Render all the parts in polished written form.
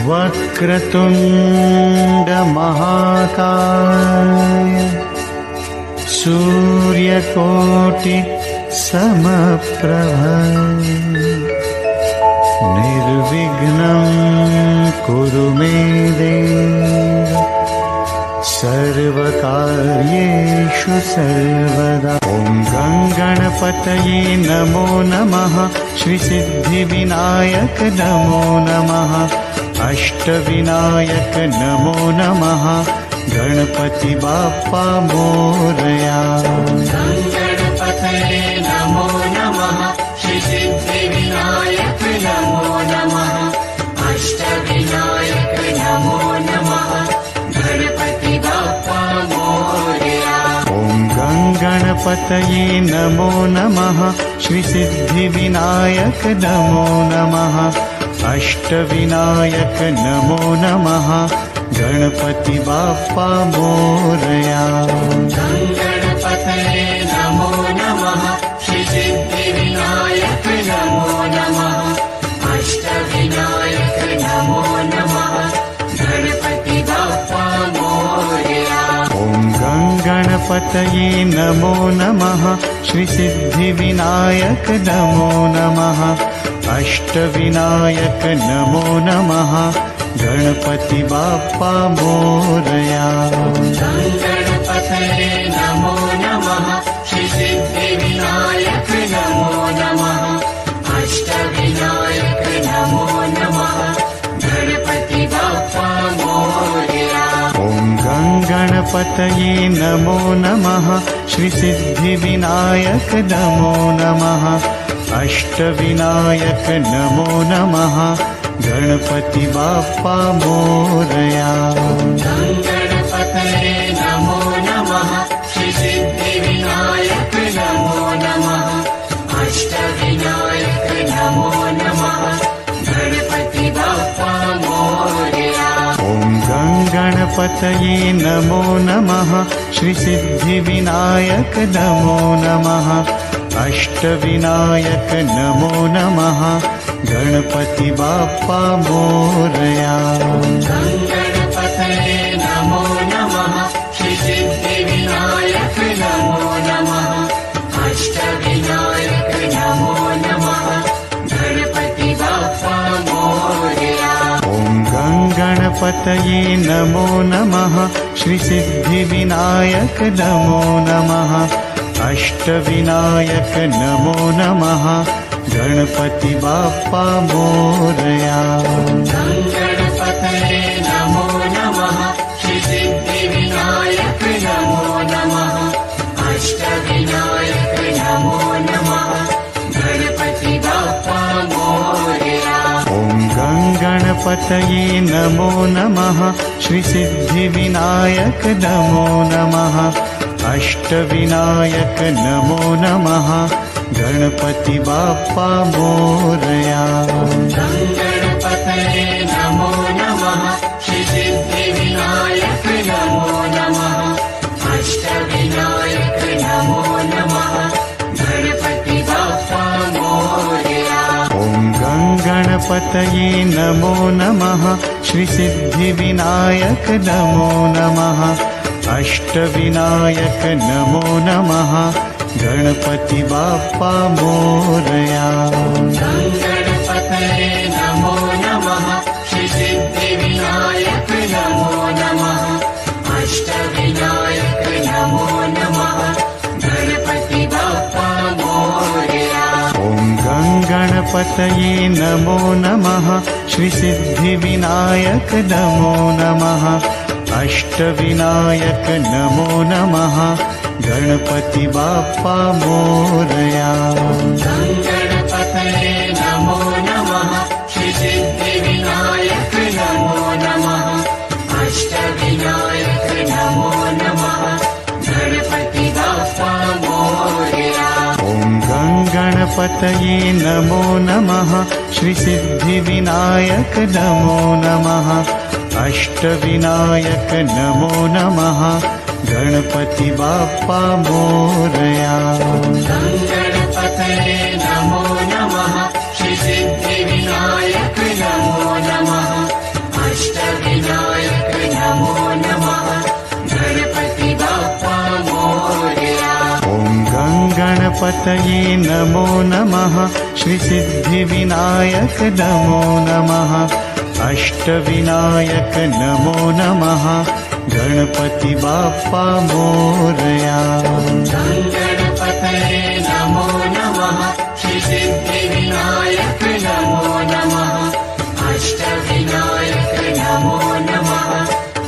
वक्रतुण्ड महाकाय सूर्यकोटि समप्रभ निर्विघ्नं कुरु मे देव सर्वकार्येषु सर्वदा। ॐ गणपतये नमो नमः। श्रीसिद्धिविनायक नमो नमः। अष्टविनायक नमो नमः। गणपति बाप्पा मोरया। गणपतये नमो नमः। श्रीसिद्धिविनायक नमो नमः। अष्टविनायक नमो नमः। गणपति बाप्पा मोरया। ॐ गणपतये नमो नमः। श्रीसिद्धिविनायक नमो नमः। अष्टविनायक नमो नमः। गणपति बाप्पा मोरया। गणपतये नमो नमः। श्रीसिद्धिविनायक नमो नमः। अष्टविनायक नमो नमः। गणपति बाप्पा मोरया। ॐ गणपतये नमो नमः। श्रीसिद्धिविनायक नमो नमः। अष्टविनायक नमो नमः। गणपति बाप्पा मोरया। गणपतये नमो नमः। श्रीसिद्धिविनायक नमो नमः। अष्टविनायक नमो नमः। गणपति बाप्पा मोरया। ॐ गणपतये नमो नमः। श्रीसिद्धिविनायक नमो नमः। अष्टविनायक नमो नमः। गणपति बाप्पा मोरया। गणपतये नमो नमः। श्रीसिद्धिविनायक नमो नमः। अष्टविनायक नमो नमः। गणपति बाप्पा मोरया। ॐ गणपतये नमो नमः। श्रीसिद्धिविनायक नमो नमः। अष्टविनायक नमो नमः। गणपति बाप्पा मोरया। गणपतये नमो नमः। श्रीसिद्धिविनायक नमो नमः। अष्टविनायक नमो नमः। गणपति बाप्पा मोरया। ॐ गणपतये नमो नमः। श्रीसिद्धिविनायक नमो नमः। अष्टविनायक नमो नमः। गणपति बाप्पा मोरया। गणपतये नमो नमः। श्रीसिद्धिविनायक नमो नमः। अष्टविनायक नमो नमः। गणपति बाप्पा मोरया। ॐ गणपतये नमो नमः। श्रीसिद्धिविनायक नमो नमः। अष्टविनायक नमो नमः। गणपति बाप्पा मोरया। गणपतये नमो नमः। श्रीसिद्धिविनायक नमो नमः। अष्टविनायक नमो नमः। गणपति बाप्पा मोरया। ॐ गणपतये नमो नमः। श्रीसिद्धिविनायक नमो नमः। अष्टविनायक नमो नमः। गणपति बाप्पा मोरया। गणपतये नमो नमः। श्रीसिद्धिविनायक नमो नमः। अष्टविनायक नमो नमः। गणपति बाप्पा मोरया। ॐ गणपतये नमो नमः। श्रीसिद्धिविनायक नमो नमः। अष्टविनायक नमो नमः। गणपति बाप्पा मोरया। गणपतये नमो नमः। श्रीसिद्धिविनायक नमो नमः। अष्टविनायक नमो नमः। गणपति बाप्पा मोरया। ॐ गणपतये नमो नमः। श्रीसिद्धिविनायक नमो नमः। अष्टविनायक नमो नमः। गणपति बाप्पा मोरया। गणपतये नमो नमः। श्रीसिद्धिविनायक नमो नमः। गणपतये नमो नमः श्रीसिद्धिविनायक नमो नमः अष्टविनायक नमो नमः गणपति बाप्पा मोरया गणपतये नमो नमः श्रीसिद्धिविनायक नमो नमः अष्टविनायक नमो नमः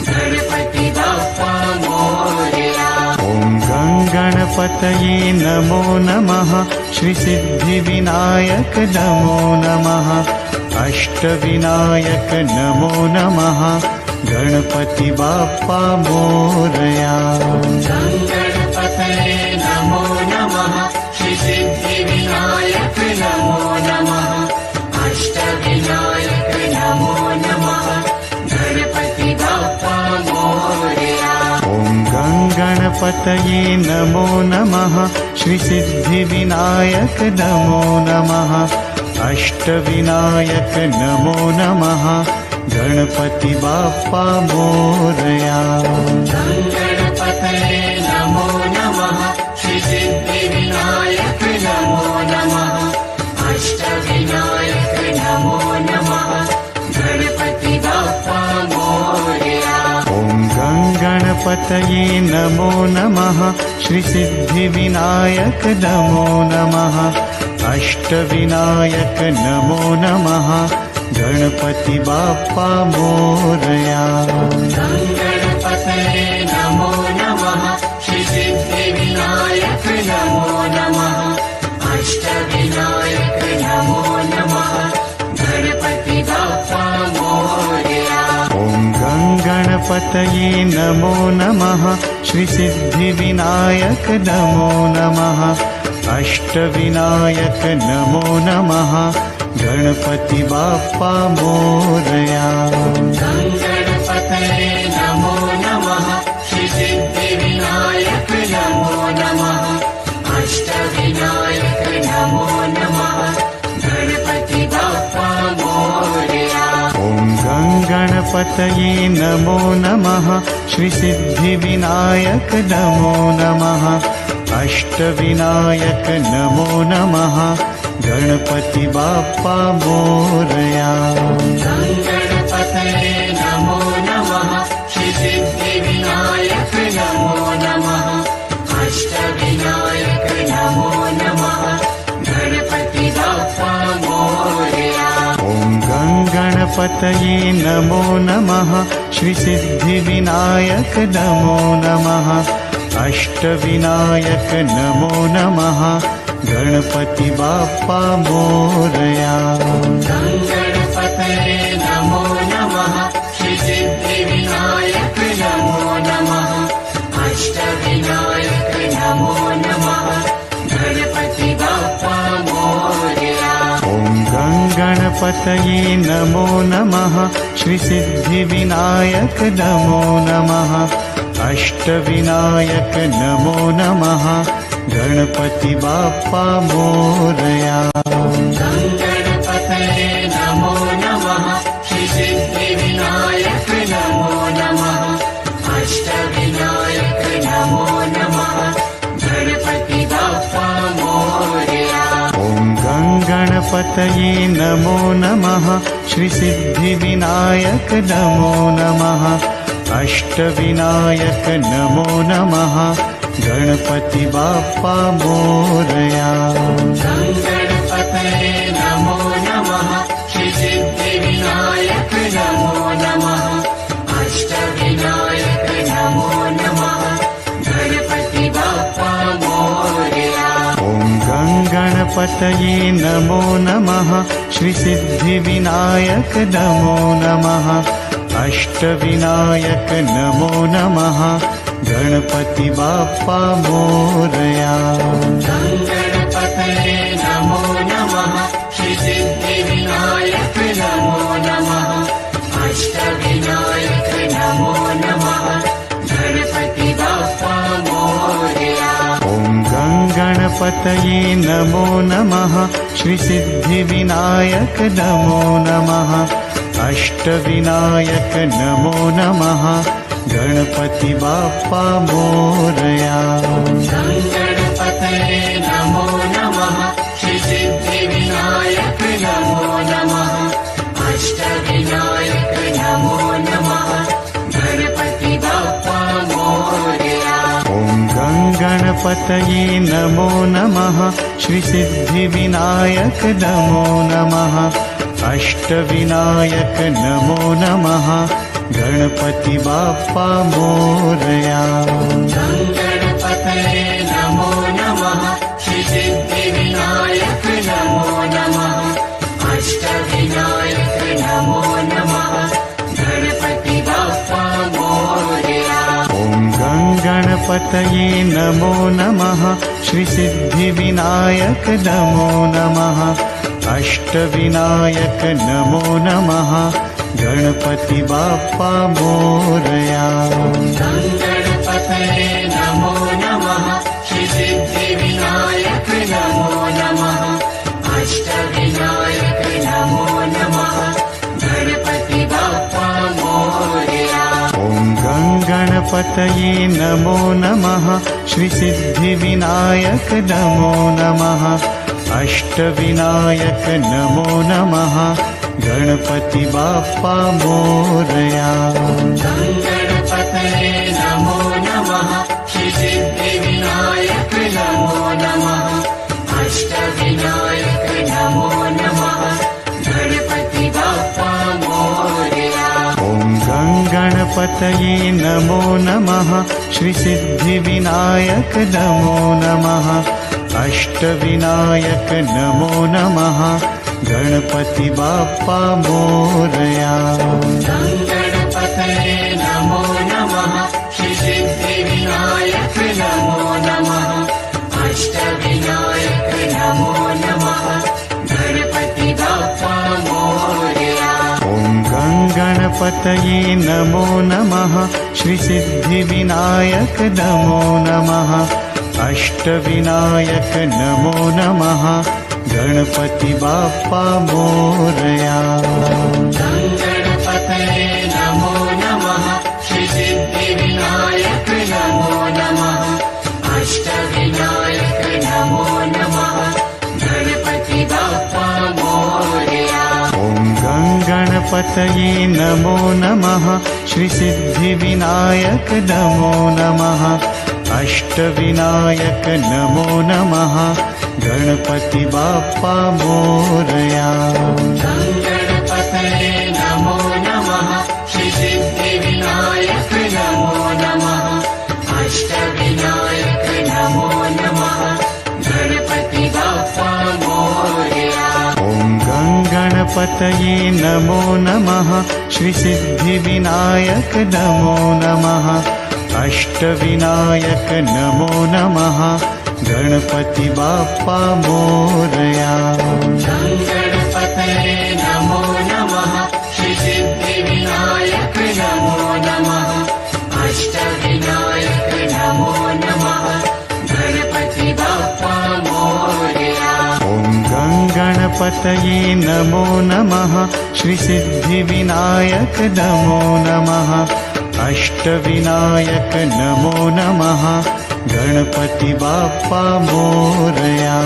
गणपति बाप्पा मोरया गणपतये नमो नमः श्रीसिद्धिविनायक नमो नमः अष्टविनायक नमो नमः गणपति बाप्पा मोरया गणपतये नमो नमः श्रीसिद्धिविनायक नमो नमः अष्टविनायक नमो नमः गणपति बाप्पा मोरया गणपतये नमो नमः श्रीसिद्धिविनायक नमो नमः अष्टविनायक नमो नमः गणपति बाप्पा मोरया गणपतये नमो नमः श्रीसिद्धिविनायक नमो नमः अष्टविनायक नमो नमः गणपति बाप्पा मोरया गणपतये नमो नमः श्रीसिद्धिविनायक नमो नमः अष्टविनायक नमो नमः गणपति बाप्पा मोरया गणपतये नमो नमः श्रीसिद्धिविनायक नमो नमः अष्टविनायक नमो नमः गणपति बाप्पा मोरया गणपतये नमो नमः श्रीसिद्धिविनायक नमो नमः अष्टविनायक नमो नमः गणपति बाप्पा मोरया गणपतये नमो नमः श्रीसिद्धिविनायक नमो नमः अष्टविनायक नमो नमः गणपति बाप्पा मोरया गणपतये नमो नमः श्रीसिद्धिविनायक नमो नमः अष्टविनायक नमो नमः गणपति बाप्पा मोरया गणपतये नमो नमः श्रीसिद्धिविनायक नमो नमः अष्टविनायक नमो नमः गणपति बाप्पा मोरया गणपतये नमो नमः श्रीसिद्धिविनायक नमो नमः अष्टविनायक नमो नमः गणपति बाप्पा मोरया गणपतये नमो नमः श्रीसिद्धिविनायक नमो नमः अष्टविनायक नमो नमः गणपति बाप्पा मोरया गणपतये नमो नमः श्रीसिद्धिविनायक नमो नमः अष्टविनायक नमो नमः गणपति बाप्पा मोरया गणपतये नमो नमः श्रीसिद्धिविनायक नमो नमः अष्टविनायक नमो नमः गणपति बाप्पा मोरया गणपतये नमो नमः श्रीसिद्धिविनायक नमो नमः अष्टविनायक नमो नमः गणपति बाप्पा मोरया गणपतये नमो नमः श्रीसिद्धिविनायक नमो नमः अष्टविनायक नमो नमः गणपति बाप्पा मोरया गणपतये नमो नमः श्रीसिद्धिविनायक नमो नमः अष्टविनायक नमो नमः गणपति बाप्पा मोरया गणपतये नमो नमः श्रीसिद्धिविनायक नमो नमः अष्टविनायक नमो नमः गणपति बाप्पा मोरया गणपतये नमो नमः श्रीसिद्धिविनायक नमो नमः अष्टविनायक नमो नमः गणपति बाप्पा मोरया गणपतये नमो गणपतये नमो नमः श्रीसिद्धिविनायक नमो नमः अष्टविनायक नमो नमः गणपति बाप्पा मोरया गणपतये नमो नमः श्रीसिद्धिविनायक नमो नमः अष्टविनायक नमो नमः गणपति बाप्पा मोरया गणपतये नमो नमः श्रीसिद्धिविनायक नमो नमः अष्टविनायक नमो नमः गणपति बाप्पा मोरया गणपतये नमो नमः श्रीसिद्धिविनायक नमो नमः अष्टविनायक नमो नमः गणपति बाप्पा मोरया गणपतये नमो नमः श्रीसिद्धिविनायक नमो नमः अष्टविनायक नमो नमः गणपति बाप्पा मोरया गणपतये नमो नमः श्रीसिद्धिविनायक नमो नमः अष्टविनायक नमो नमः गणपति बाप्पा मोरया गणपतये नमो नमः श्रीसिद्धिविनायक नमो नमः अष्टविनायक नमो नमः गणपति बाप्पा मोरया गणपतये नमो नमः श्रीसिद्धिविनायक नमो नमः अष्टविनायक नमो नमः गणपति बाप्पा मोरया गणपतये नमो नमः श्रीसिद्धिविनायक नमो नमः अष्टविनायक नमो नमः गणपति बाप्पा मोरया गणपतये नमो नमः श्रीसिद्धिविनायक नमो नमः अष्टविनायक नमो नमः गणपति बाप्पा मोरया गणपतये नमो नमः श्रीसिद्धिविनायक नमो नमः अष्टविनायक नमो नमः गणपति बाप्पा मोरया गणपतये नमो नमः श्रीसिद्धिविनायक नमो नमः अष्टविनायक नमो नमः गणपति बाप्पा मोरया गणपतये नमो नमः श्रीसिद्धिविनायक नमो नमः अष्टविनायक नमो नमः गणपति बाप्पा मोरया गणपतये नमो नमः श्रीसिद्धिविनायक नमो नमः अष्टविनायक नमो नमः गणपति बाप्पा मोरया गणपतये नमो नमः श्रीसिद्धिविनायक नमो नमः अष्टविनायक नमो नमः गणपति बाप्पा मोरया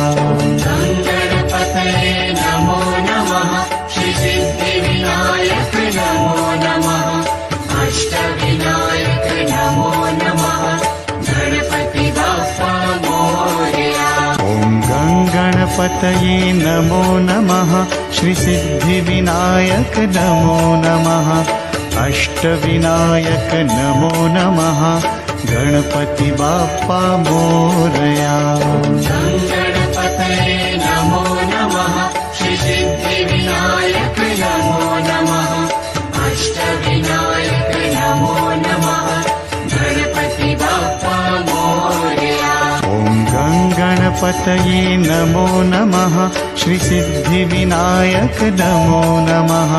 गणपतये नमो नमः श्रीसिद्धिविनायक नमो नमः अष्टविनायक नमो नमः गणपति बाप्पा मोरया गणपतये नमो नमः श्रीसिद्धिविनायक नमो नमः अष्टविनायक नमो नमः गणपति बाप्पा मोरया गणपतये नमो नमः श्रीसिद्धिविनायक नमो नमः अष्टविनायक नमो नमः गणपति बाप्पा मोरया गणपतये नमो नमः श्रीसिद्धिविनायक नमो नमः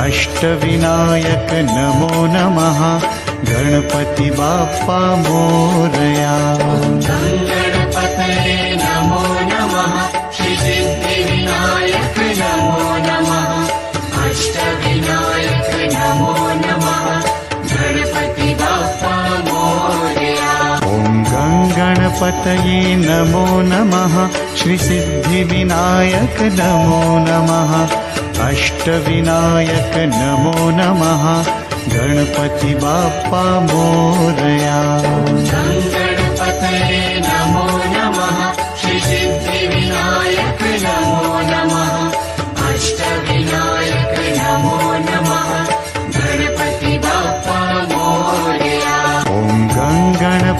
अष्टविनायक नमो नमः गणपति बाप्पा मोरया गणपतये नमो नमः श्रीसिद्धिविनायक नमो नमः अष्टविनायक नमो नमः गणपति बाप्पा मोरया गणपतये नमो नमः श्रीसिद्धिविनायक नमो नमः अष्टविनायक नमो नमः गणपति बाप्पा मोरया गणपतये नमो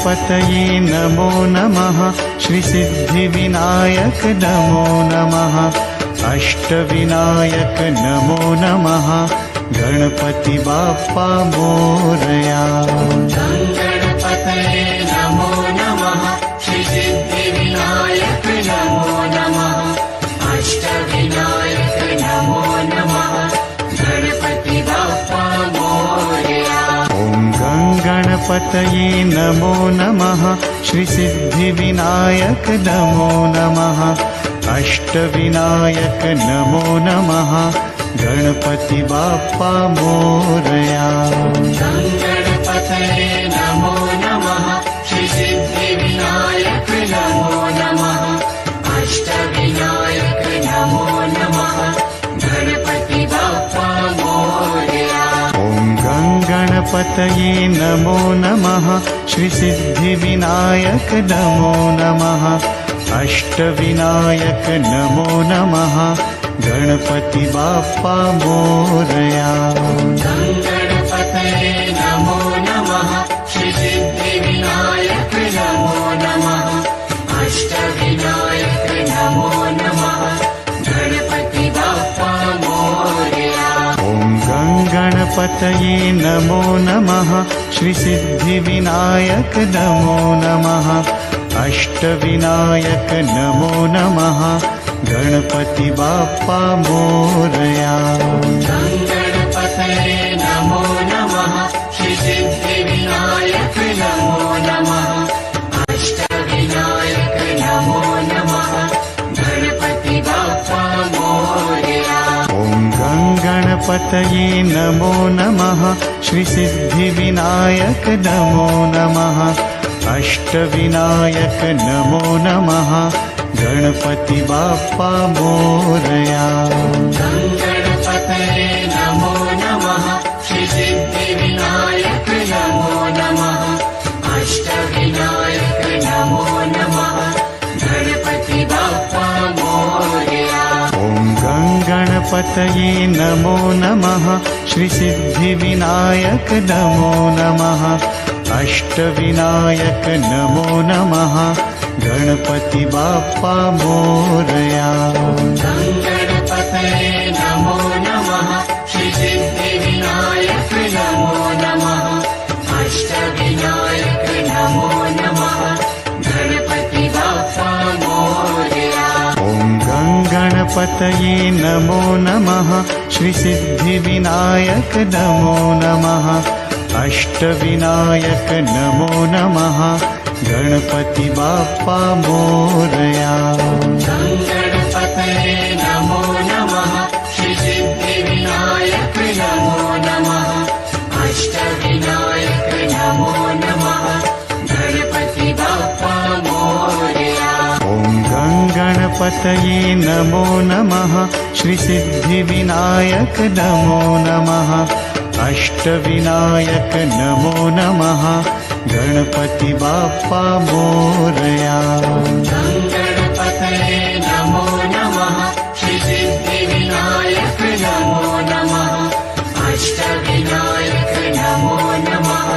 गणपतये नमो नमः श्रीसिद्धिविनायक नमो नमः अष्टविनायक नमो नमः गणपति बाप्पा मोरया गणपतये नमो नमः श्रीसिद्धिविनायक नमो नमः अष्टविनायक नमो नमः गणपति बाप्पा मोरया ॐ गणपतये नमो नमः श्रीसिद्धिविनायक नमो नमः अष्टविनायक नमो नमः गणपति बाप्पा मोरया गणपतये नमो नमः श्रीसिद्धिविनायक नमो नमः अष्टविनायक नमो नमः गणपति बाप्पा मोरया ॐ गणपतये नमो नमः श्रीसिद्धिविनायक नमो नमः अष्टविनायक नमो नमः गणपति बाप्पा मोरया गणपतये नमो नमः श्रीसिद्धिविनायक नमो नमः अष्टविनायक नमो नमः गणपति बाप्पा मोरया ॐ गणपतये नमो नमः श्रीसिद्धिविनायक नमो नमः अष्टविनायक नमो नमः गणपति बाप्पा मोरया गणपतये नमो नमः श्रीसिद्धिविनायक नमो नमः अष्टविनायक नमो नमः गणपति बाप्पा मोरया ॐ गणपतये नमो नमः श्रीसिद्धिविनायक नमो नमः अष्टविनायक नमो नमः गणपति बाप्पा मोरया गणपतये नमो नमः श्रीसिद्धिविनायक नमो नमः अष्टविनायक नमो नमः गणपति बाप्पा मोरया ॐ गणपतये नमो नमः श्रीसिद्धिविनायक नमो नमः अष्टविनायक नमो नमः गणपति बाप्पा मोरया गणपतये नमो नमः श्रीसिद्धिविनायक नमो नमः अष्टविनायक नमो नमः गणपति बाप्पा मोरया ॐ गणपतये नमो नमः श्रीसिद्धिविनायक नमो नमः अष्टविनायक नमो नमः गणपति बाप्पा मोरया गणपतये नमो नमः श्रीसिद्धिविनायक नमो नमः अष्टविनायक नमो नमः गणपति बाप्पा मोरया ॐ गणपतये नमो नमः श्रीसिद्धिविनायक नमो नमः अष्टविनायक नमो नमः गणपति बाप्पा मोरया गणपतये नमो नमः श्रीसिद्धिविनायक नमो नमः अष्टविनायक नमो नमः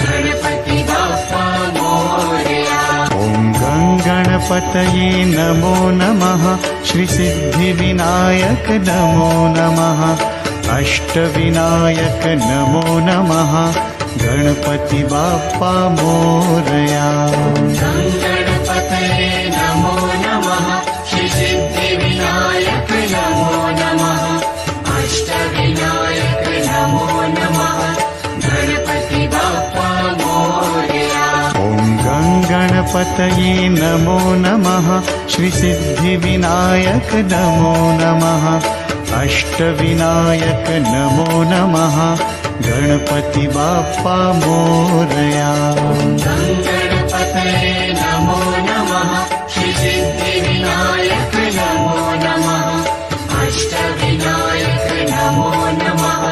गणपति बाप्पा मोरया ॐ गणपतये नमो नमः श्रीसिद्धिविनायक नमो नमः अष्टविनायक नमो नमः गणपति बाप्पा मोरया गणपतये नमो नमः श्रीसिद्धिविनायक नमो नमः अष्टविनायक नमो नमः गणपति बाप्पा मोरया ॐ गणपतये नमो नमः श्रीसिद्धिविनायक नमो नमः अष्टविनायक नमो नमः गणपति बाप्पा मोरया गणपतये नमो नमः श्रीसिद्धिविनायक नमो नमः अष्टविनायक नमो नमः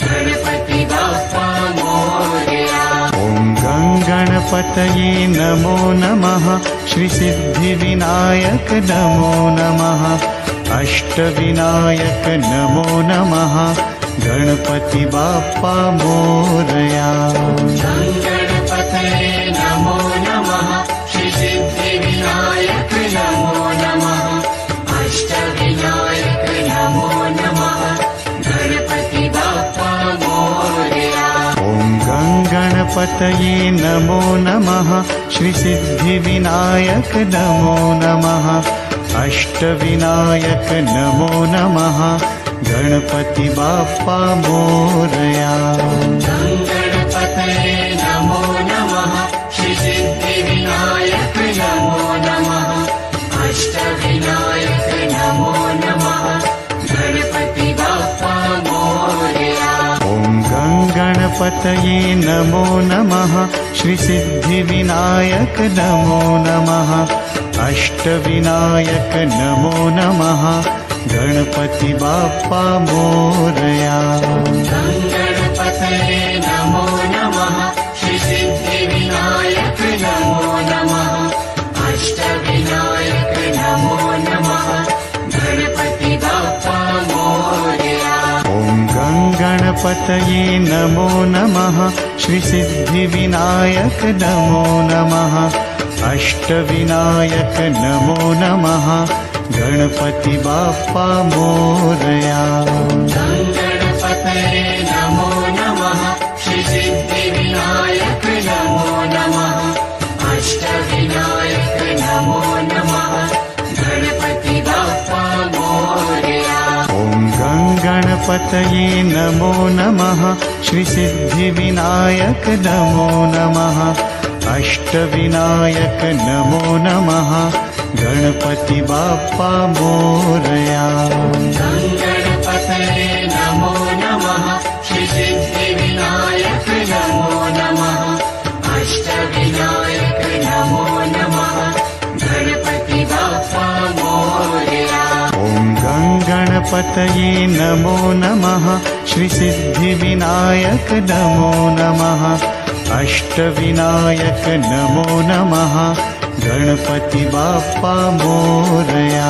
गणपति बाप्पा मोरया ॐ गणपतये नमो नमः श्रीसिद्धिविनायक नमो नमः अष्टविनायक नमो नमः गणपति बाप्पा मोरया गणपतये नमो गणपतये नमो नमः श्रीसिद्धिविनायक नमो नमः अष्टविनायक नमो नमः गणपति बाप्पा मोरया गणपतये नमो नमः श्रीसिद्धिविनायक नमो नमः अष्टविनायक नमो नमः गणपति बाप्पा मोरया ॐ गणपतये नमो नमः श्रीसिद्धिविनायक नमो नमः अष्टविनायक नमो नमः गणपति बाप्पा मोरया गणपतये नमो नमः श्रीसिद्धिविनायक नमो नमः अष्टविनायक नमो नमः गणपति बाप्पा मोरया ॐ गणपतये नमो नमः श्रीसिद्धिविनायक नमो नमः अष्टविनायक नमो नमः गणपति बाप्पा मोरया गणपतये नमो नमः श्रीसिद्धिविनायक नमो नमः अष्टविनायक नमो नमः गणपति बाप्पा मोरया ॐ गणपतये नमो नमः श्रीसिद्धिविनायक नमो नमः अष्टविनायक नमो नमः गणपति बाप्पा मोरया गणपतये नमो नमः श्रीसिद्धिविनायक नमो नमः अष्टविनायक नमो नमः गणपति बाप्पा मोरया ॐ गणपतये नमो नमः श्रीसिद्धिविनायक नमो नमः अष्टविनायक नमो नमः गणपति बाप्पा मोरया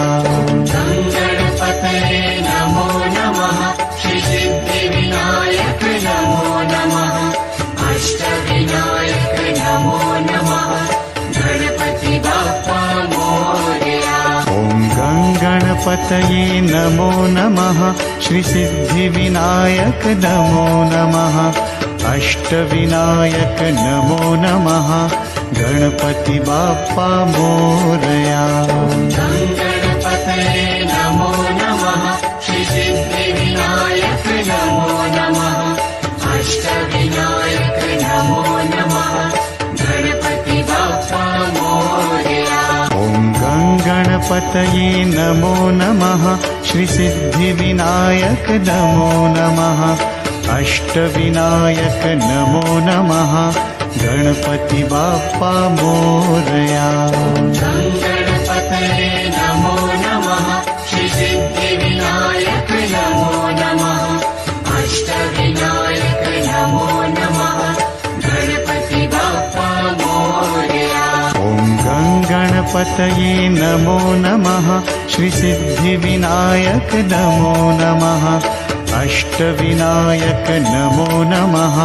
गणपतये नमो नमः श्रीसिद्धिविनायक नमो नमः अष्टविनायक नमो नमः गणपति बाप्पा मोरया ॐ गणपतये नमो नमः श्रीसिद्धिविनायक नमो नमः अष्टविनायक नमो नमः गणपति बाप्पा मोरया गणपतये नमो नमः श्रीसिद्धिविनायक नमो नमः अष्टविनायक नमो नमः गणपति बाप्पा मोरया ॐ गणपतये नमो नमः श्रीसिद्धिविनायक नमो नमः अष्टविनायक नमो नमः गणपति बाप्पा मोरया गणपतये नमो नमः श्रीसिद्धिविनायक नमो नमः अष्टविनायक नमो नमः गणपति बाप्पा मोरया ॐ गणपतये नमो नमः श्रीसिद्धिविनायक नमो नमः अष्टविनायक नमो नमः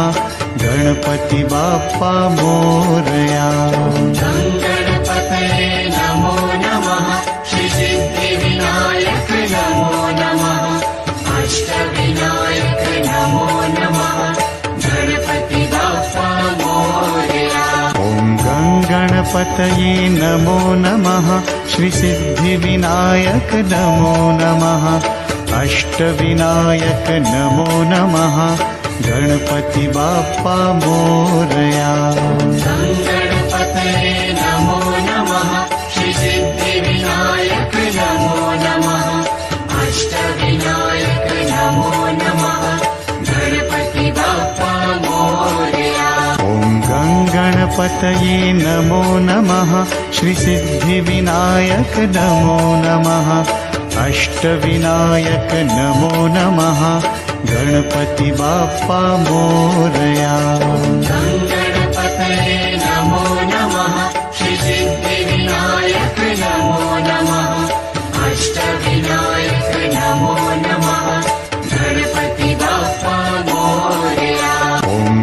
गणपति बाप्पा मोरया गणपतये नमो नमः श्रीसिद्धिविनायक नमो नमः अष्टविनायक नमो नमः गणपति बाप्पा मोरया ॐ गणपतये नमो नमः श्रीसिद्धिविनायक नमो नमः अष्टविनायक नमो नमः गणपति बाप्पा मोरया गणपतये नमो नमः श्रीसिद्धिविनायक नमो नमः अष्टविनायक नमो नमः गणपति बाप्पा मोरया ॐ गणपतये नमो नमः श्रीसिद्धिविनायक नमो नमः अष्टविनायक नमो नमः गणपति बाप्पा मोरया गणपतये नमो नमः श्रीसिद्धिविनायक नमो नमः अष्टविनायक नमो नमः गणपति बाप्पा मोरया ॐ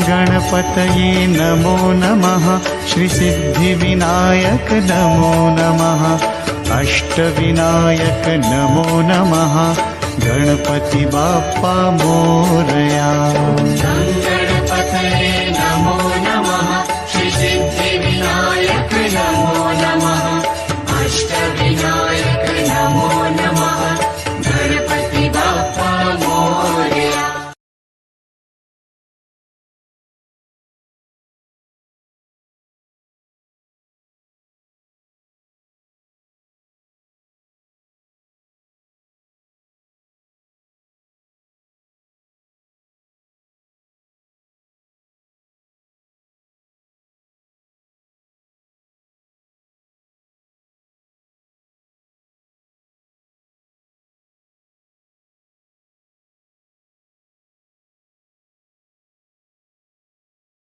गणपतये नमो नमः श्रीसिद्धिविनायक नमो नमः अष्टविनायक नमो नमः गणपति बाप्पा मोरया